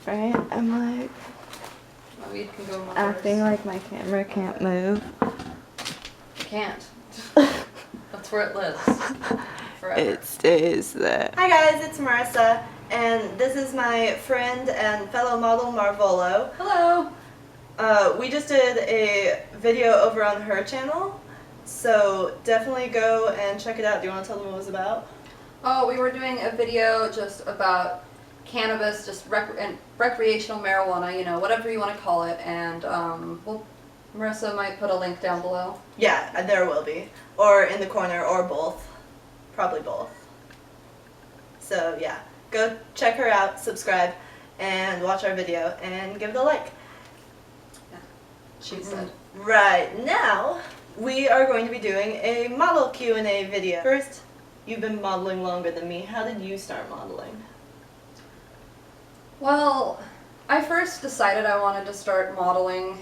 right? I'm like Maybe you can go more acting first. like my camera can't move. It can't. That's where it lives. Forever. It stays there. Hi guys, it's Marissa, and this is my friend and fellow model Marvolo. Hello! We just did a video over on her channel, so definitely go and check it out. Do you want to tell them what it was about? Oh, we were doing a video just about cannabis, just recreational marijuana, you know, whatever you want to call it, and Marissa might put a link down below. Yeah, there will be. Or in the corner, or both. Probably both. So yeah, go check her out, subscribe, and watch our video, and give it a like. Yeah, she said. Right now, we are going to be doing a model Q&A video. First, you've been modeling longer than me. How did you start modeling? Well, I first decided I wanted to start modeling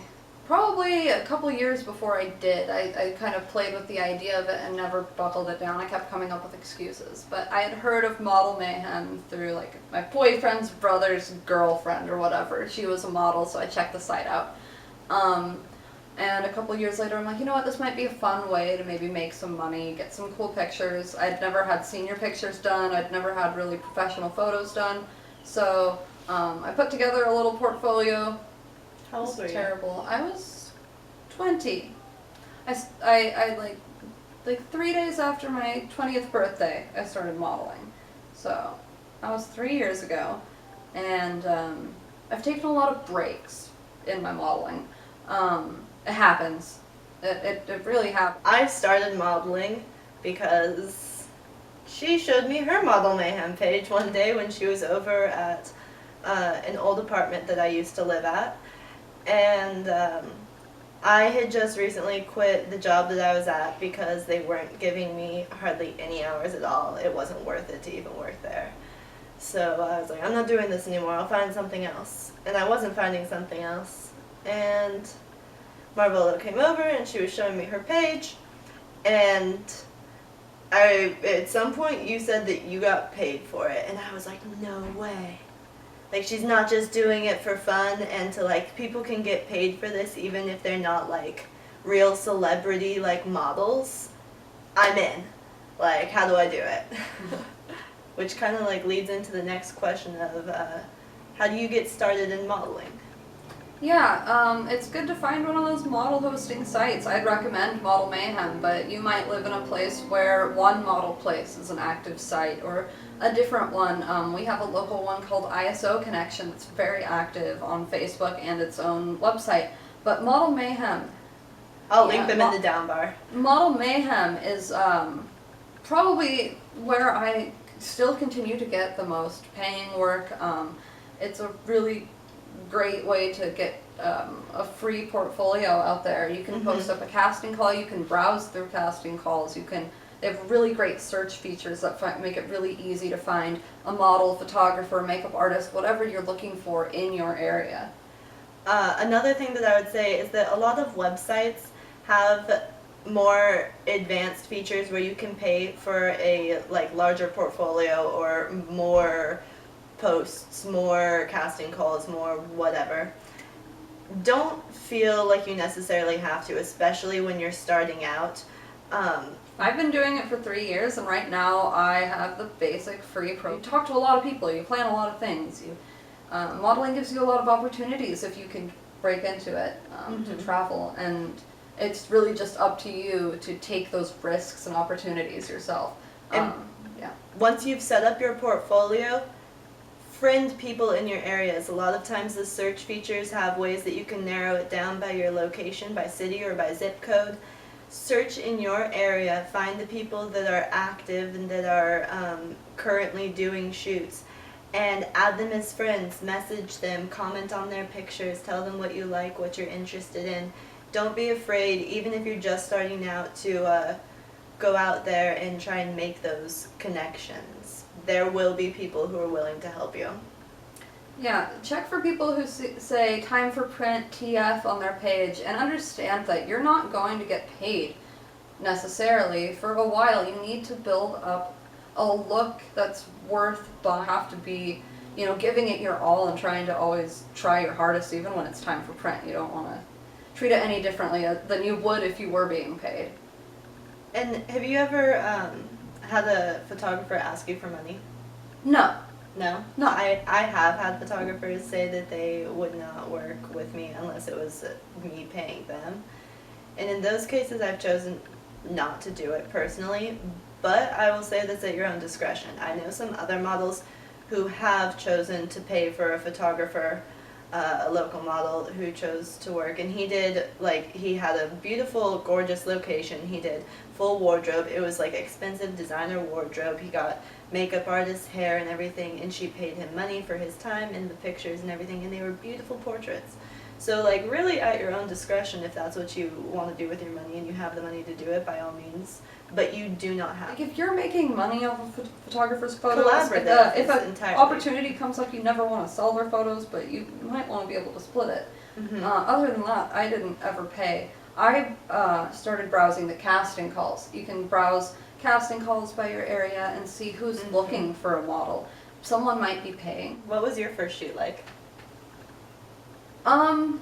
probably a couple years before I did. I kind of played with the idea of it and never buckled it down. I kept coming up with excuses. But I had heard of Model Mayhem through like my boyfriend's brother's girlfriend or whatever. She was a model, so I checked the site out. And a couple years later, I'm like, you know what, this might be a fun way to maybe make some money, get some cool pictures. I'd never had senior pictures done. I'd never had really professional photos done. So I put together a little portfolio. How old were you? Terrible. I was 20. I like 3 days after my 20th birthday, I started modeling. So that was 3 years ago, and I've taken a lot of breaks in my modeling. It happens. It really happens. I started modeling because she showed me her Model Mayhem page one day when she was over at an old apartment that I used to live at. And I had just recently quit the job that I was at because they weren't giving me hardly any hours at all. It wasn't worth it to even work there. So I was like, I'm not doing this anymore. I'll find something else. And I wasn't finding something else. And Marvolo came over and she was showing me her page. And at some point you said that you got paid for it. And I was like, no way. Like, she's not just doing it for fun, and to, like, people can get paid for this even if they're not, like, real celebrity, like, models. I'm in. Like, how do I do it? Which kind of, like, leads into the next question of, how do you get started in modeling? Yeah, it's good to find one of those model hosting sites. I'd recommend Model Mayhem, but you might live in a place where one model place is an active site, or a different one. We have a local one called ISO Connection that's very active on Facebook and its own website. But Model Mayhem... I'll link them in the down bar. Model Mayhem is probably where I still continue to get the most paying work. It's a really great way to get a free portfolio out there. You can post up a casting call, you can browse through casting calls, they have really great search features that make it really easy to find a model, photographer, makeup artist, whatever you're looking for in your area. Another thing that I would say is that a lot of websites have more advanced features where you can pay for a larger portfolio or more posts, more casting calls, more whatever. Don't feel like you necessarily have to, especially when you're starting out. I've been doing it for 3 years, and right now I have the basic free pro. You talk to a lot of people, you plan a lot of things. Modeling gives you a lot of opportunities if you can break into it to travel, and it's really just up to you to take those risks and opportunities yourself. Yeah. Once you've set up your portfolio, friend people in your areas. A lot of times the search features have ways that you can narrow it down by your location, by city, or by zip code. Search in your area, find the people that are active and that are currently doing shoots, and add them as friends, message them, comment on their pictures, tell them what you like, what you're interested in. Don't be afraid, even if you're just starting out, to go out there and try and make those connections. There will be people who are willing to help you. Yeah, check for people who say time for print TF on their page, and understand that you're not going to get paid necessarily for a while. You need to build up a look that's worth buying. You have to be you know, giving it your all and trying to always try your hardest even when it's time for print. You don't want to treat it any differently than you would if you were being paid. And have you ever had a photographer ask you for money? No. No? No. I have had photographers say that they would not work with me unless it was me paying them. And in those cases, I've chosen not to do it personally, but I will say that's at your own discretion. I know some other models who have chosen to pay for a photographer, a local model who chose to work, and he did, like, he had a beautiful, gorgeous location. He did full wardrobe. It was like expensive designer wardrobe. He got makeup artist, hair, and everything, and she paid him money for his time and the pictures and everything, and they were beautiful portraits. So, like, really at your own discretion if that's what you want to do with your money and you have the money to do it, by all means. But you do not have. Like, if you're making money off of photographer's photos, Collaborative if is an entirely. opportunity comes up, you never want to sell their photos, but you might want to be able to split it. Mm-hmm. Other than that, I didn't ever pay. I started browsing the casting calls. You can browse casting calls by your area and see who's looking for a model. Someone might be paying. What was your first shoot like? Well,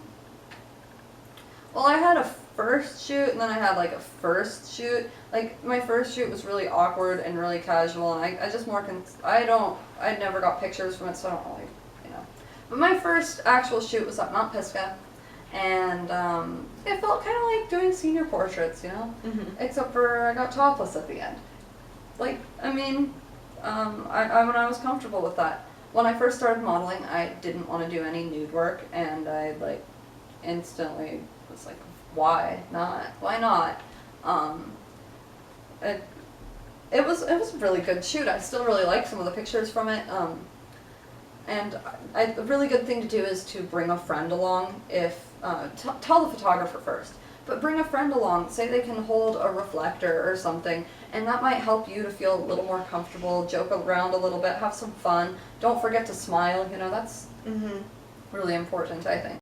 I had a first shoot and then I had like a first shoot. Like, my first shoot was really awkward and really casual, and I just more I never got pictures from it, so I don't really, you know. But my first actual shoot was at Mount Pisgah, and it felt kind of like doing senior portraits, you know? Mm-hmm. Except for I got topless at the end. Like, I mean, when I was comfortable with that. When I first started modeling, I didn't want to do any nude work, and I, like, instantly was like, why not? Why not? It was a really good shoot. I still really like some of the pictures from it. And a really good thing to do is to bring a friend along. If tell the photographer first, but bring a friend along. Say they can hold a reflector or something, and that might help you to feel a little more comfortable. Joke around a little bit, have some fun. Don't forget to smile. You know, that's really important, I think.